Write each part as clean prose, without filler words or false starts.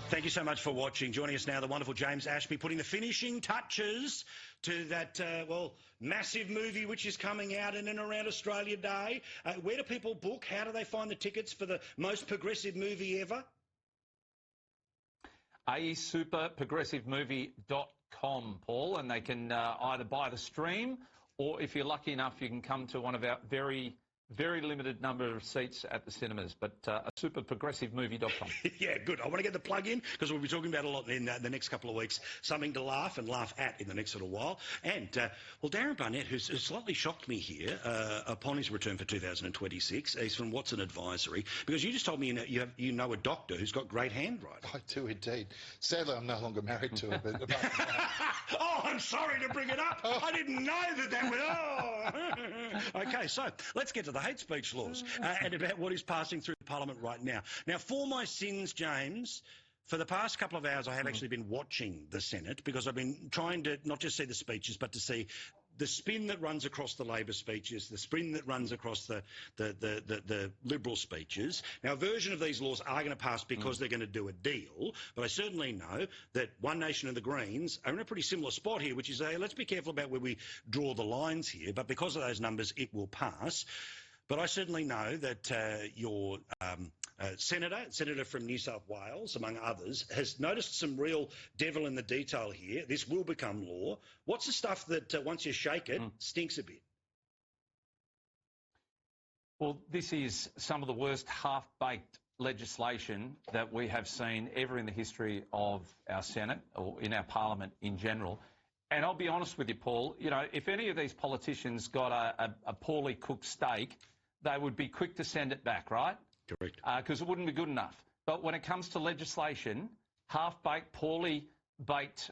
Thank you so much for watching. Joining us now, the wonderful James Ashby, putting the finishing touches to that, massive movie which is coming out in and around Australia Day. Where do people book? How do they find the tickets for the most progressive movie ever? aesuperprogressivemovie.com, Paul, and they can either buy the stream or, if you're lucky enough, you can come to one of our very limited number of seats at the cinemas, but superprogressivemovie.com. Yeah, good. I want to get the plug in because we'll be talking about a lot in the next couple of weeks. Something to laugh at in the next little while. And, Darren Barnett, who's slightly shocked me here upon his return for 2026, he's from Watson Advisory, because you just told me you know a doctor who's got great handwriting. I do indeed. Sadly, I'm no longer married to her, but apart from that... Oh, I'm sorry to bring it up. I didn't know that would... Oh. Okay, so let's get to the hate speech laws and about what is passing through Parliament right now. Now, for my sins, James, for the past couple of hours I have actually been watching the Senate because I've been trying to not just see the speeches but to see the spin that runs across the Labor speeches, the spin that runs across the Liberal speeches. Now, a version of these laws are going to pass because they're going to do a deal, but I certainly know that One Nation and the Greens are in a pretty similar spot here, which is, let's be careful about where we draw the lines here, but because of those numbers, it will pass. But I certainly know that your senator from New South Wales, among others, has noticed some real devil in the detail here. This will become law. What's the stuff that, once you shake it, stinks a bit? Well, this is some of the worst half-baked legislation that we have seen ever in the history of our Senate or in our Parliament in general. And I'll be honest with you, Paul, you know, if any of these politicians got a poorly cooked steak, they would be quick to send it back, right? Correct. Because it wouldn't be good enough. But when it comes to legislation, half-baked, poorly baked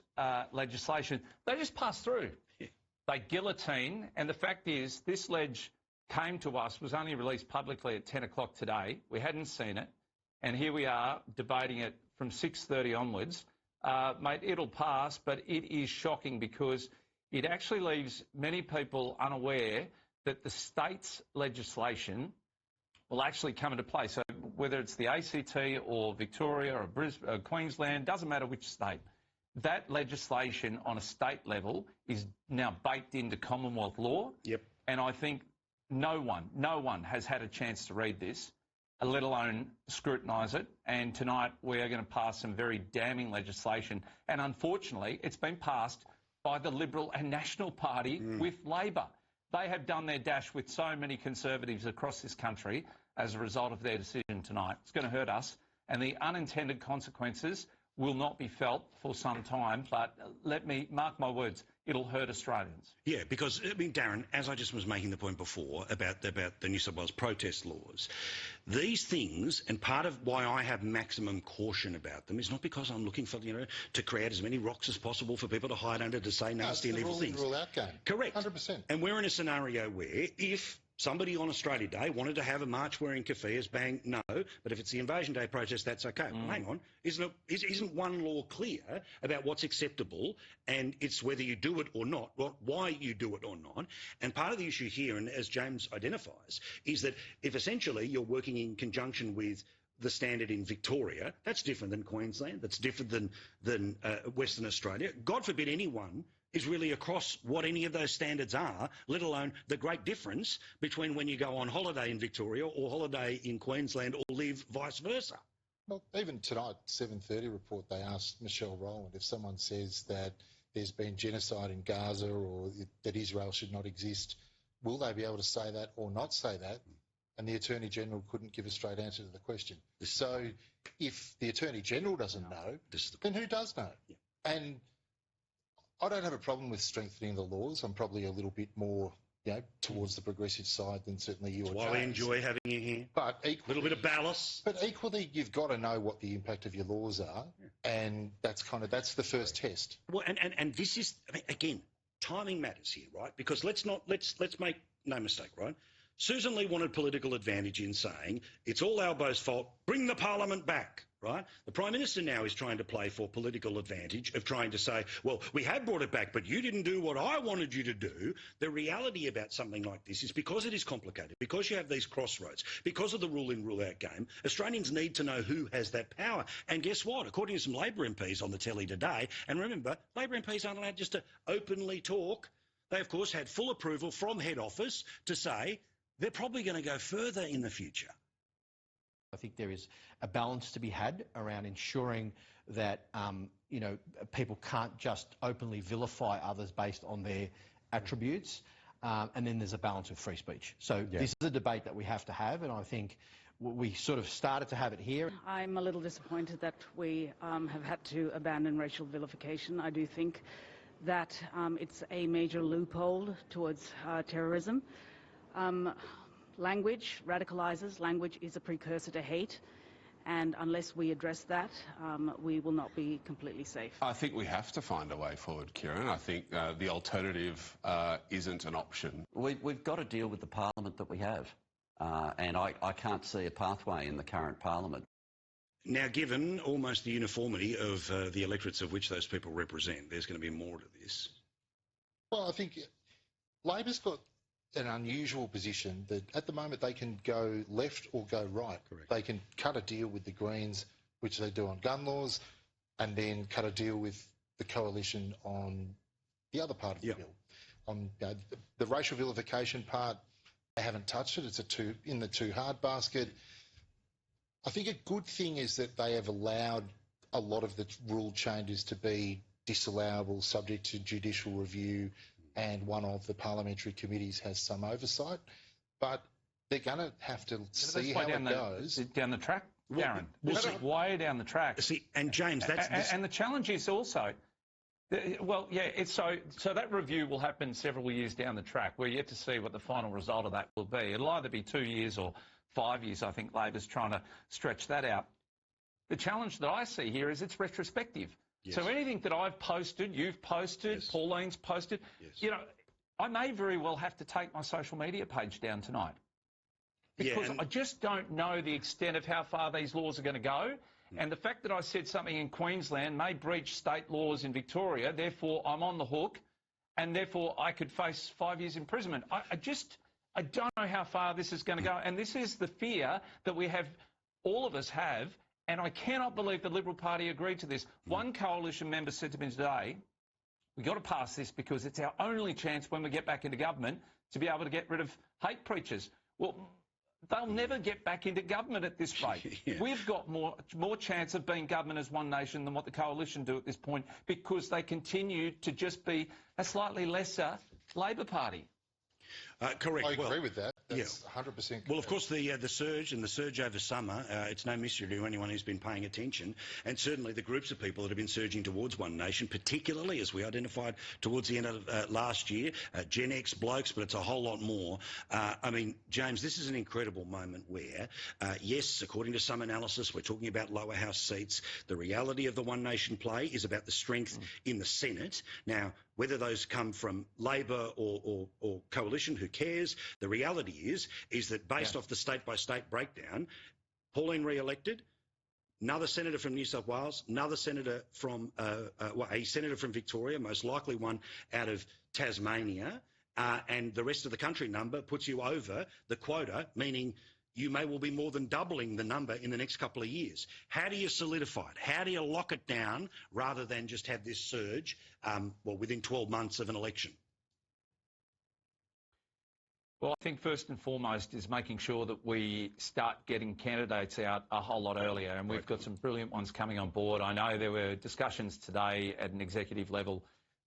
legislation, they just pass through. Yeah. They guillotine. And the fact is, this ledge came to us, was only released publicly at 10 o'clock today. We hadn't seen it. And here we are debating it from 6:30 onwards. Mate, it'll pass, but it is shocking because it actually leaves many people unaware that the state's legislation will actually come into play. So whether it's the ACT or Victoria or Brisbane, or Queensland, doesn't matter which state, that legislation on a state level is now baked into Commonwealth law. Yep. And I think no one has had a chance to read this, let alone scrutinise it. And tonight we are going to pass some very damning legislation. And unfortunately, it's been passed by the Liberal and National Party with Labor. They have done their dash with so many Conservatives across this country as a result of their decision tonight. It's going to hurt us, and the unintended consequences will not be felt for some time, but let me mark my words, it'll hurt Australians. Yeah, because, I mean, Darren, as I just was making the point before about the New South Wales protest laws, these things, and part of why I have maximum caution about them is not because I'm looking for, to create as many rocks as possible for people to hide under to say nasty and evil things. Rule out game. Correct. 100%. And we're in a scenario where if somebody on Australia Day wanted to have a march wearing keffiyehs, bang, no. But if it's the Invasion Day protest, that's okay. Well, hang on. Isn't one law clear about what's acceptable, and it's whether you do it or not, why you do it or not? And part of the issue here, and as James identifies, is that if essentially you're working in conjunction with the standard in Victoria, that's different than Queensland, that's different than Western Australia. God forbid anyone is really across what any of those standards are, let alone the great difference between when you go on holiday in Victoria or holiday in Queensland or live vice versa. Well, even tonight, 7:30 report, they asked Michelle Rowland if someone says that there's been genocide in Gaza or that Israel should not exist, will they be able to say that or not say that? And the Attorney-General couldn't give a straight answer to the question. So if the Attorney-General doesn't know, then who does know? Yeah. And I don't have a problem with strengthening the laws. I'm probably a little bit more, towards the progressive side than certainly you or James. That's why we enjoy having you here. But equally, a little bit of ballast. But equally, you've got to know what the impact of your laws are, and that's the first test. Well, and this is, again, timing matters here, right? Because let's make no mistake, right? Susan Lee wanted political advantage in saying it's all Albo's fault. Bring the Parliament back. right? The Prime Minister now is trying to play for political advantage of trying to say, well, we have brought it back, but you didn't do what I wanted you to do. The reality about something like this is because it is complicated, because you have these crossroads, because of the rule-in, rule-out game, Australians need to know who has that power. And guess what? According to some Labor MPs on the telly today, and remember, Labor MPs aren't allowed just to openly talk. They, of course, had full approval from head office to say they're probably going to go further in the future. I think there is a balance to be had around ensuring that, people can't just openly vilify others based on their attributes. And then there's a balance with free speech. So This is a debate that we have to have, and I think we sort of started to have it here. I'm a little disappointed that we have had to abandon racial vilification. I do think that it's a major loophole towards terrorism. Language radicalises. Language is a precursor to hate. And unless we address that, we will not be completely safe. I think we have to find a way forward, Kieran. I think the alternative isn't an option. We've got to deal with the parliament that we have. And I can't see a pathway in the current parliament. Now, given almost the uniformity of the electorates of which those people represent, there's going to be more to this. Well, I think Labor's got an unusual position that at the moment they can go left or go right. Correct. They can cut a deal with the Greens, which they do on gun laws, and then cut a deal with the coalition on the other part of the bill. On the racial vilification part, they haven't touched it. It's in the too hard basket. I think a good thing is that they have allowed a lot of the rule changes to be disallowable, subject to judicial review, and one of the parliamentary committees has some oversight. But they're going to have to see how it goes. Down the track, Darren. This is way down the track. See, and James, that's... And the challenge is also... So that review will happen several years down the track. We're yet to see what the final result of that will be. It'll either be 2 years or 5 years. I think Labor's trying to stretch that out. The challenge that I see here is it's retrospective. Yes. So anything that I've posted, you've posted, yes. Pauline's posted, yes. I may very well have to take my social media page down tonight. Because I just don't know the extent of how far these laws are going to go. And the fact that I said something in Queensland may breach state laws in Victoria, therefore I'm on the hook, and therefore I could face 5 years imprisonment. I don't know how far this is going to go. And this is the fear that all of us have, and I cannot believe the Liberal Party agreed to this. One coalition member said to me today, we've got to pass this because it's our only chance when we get back into government to be able to get rid of hate preachers. Well, they'll never get back into government at this rate. Yeah. We've got more chance of being government as one nation than what the coalition do at this point because they continue to just be a slightly lesser Labor Party. Correct. I agree with that. That's 100% correct. Well, of course, the surge over summer, it's no mystery to anyone who's been paying attention, and certainly the groups of people that have been surging towards One Nation, particularly as we identified towards the end of last year, Gen X blokes, but it's a whole lot more. James, this is an incredible moment where, yes, according to some analysis, we're talking about lower house seats. The reality of the One Nation play is about the strength in the Senate. Now, whether those come from Labor or coalition, who cares? The reality is that based off the state-by-state breakdown, Pauline re-elected, another senator from New South Wales, another senator from a senator from Victoria, most likely one out of Tasmania, and the rest of the country number puts you over the quota, meaning you may well be more than doubling the number in the next couple of years. How do you solidify it? How do you lock it down rather than just have this surge, within 12 months of an election? Well, I think first and foremost is making sure that we start getting candidates out a whole lot earlier, and we've got some brilliant ones coming on board. I know there were discussions today at an executive level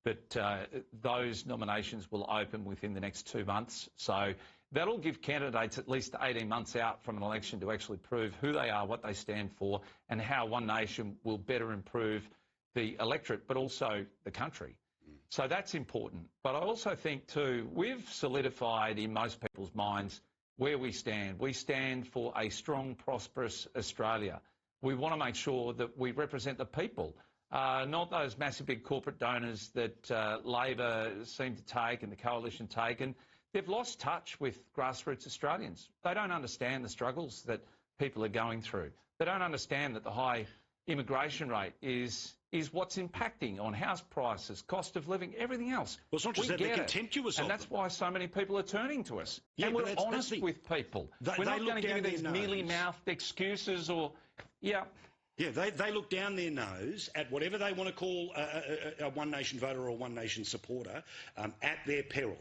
that those nominations will open within the next 2 months. So that'll give candidates at least 18 months out from an election to actually prove who they are, what they stand for, and how One Nation will better improve the electorate, but also the country. So that's important. But I also think, too, we've solidified in most people's minds where we stand. We stand for a strong, prosperous Australia. We want to make sure that we represent the people, not those massive big corporate donors that Labor seem to take and the coalition take. And they've lost touch with grassroots Australians. They don't understand the struggles that people are going through. They don't understand that the high immigration rate is what's impacting on house prices, cost of living, everything else. Well, it's not just that, they're contemptuous of and that's them. why so many people are turning to us. Yeah, and but we're honest with people. We're not going to give you these mealy-mouthed excuses or, yeah. Yeah, they look down their nose at whatever they want to call a One Nation voter or a One Nation supporter at their peril,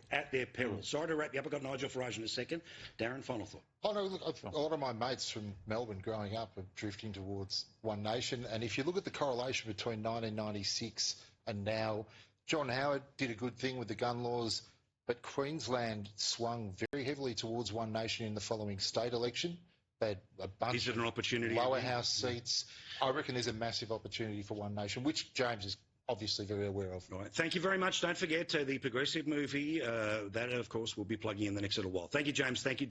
Sorry to wrap you up. I've got Nigel Farage in a second. Darren, final thought. Oh, no, look, a lot of my mates from Melbourne growing up are drifting towards One Nation. And if you look at the correlation between 1996 and now, John Howard did a good thing with the gun laws, but Queensland swung very heavily towards One Nation in the following state election. They had a bunch of lower house seats. I reckon there's a massive opportunity for One Nation, which James is obviously very aware of. Right. Thank you very much. Don't forget the Progressive movie. That, of course, we'll be plugging in the next little while. Thank you, James. Thank you.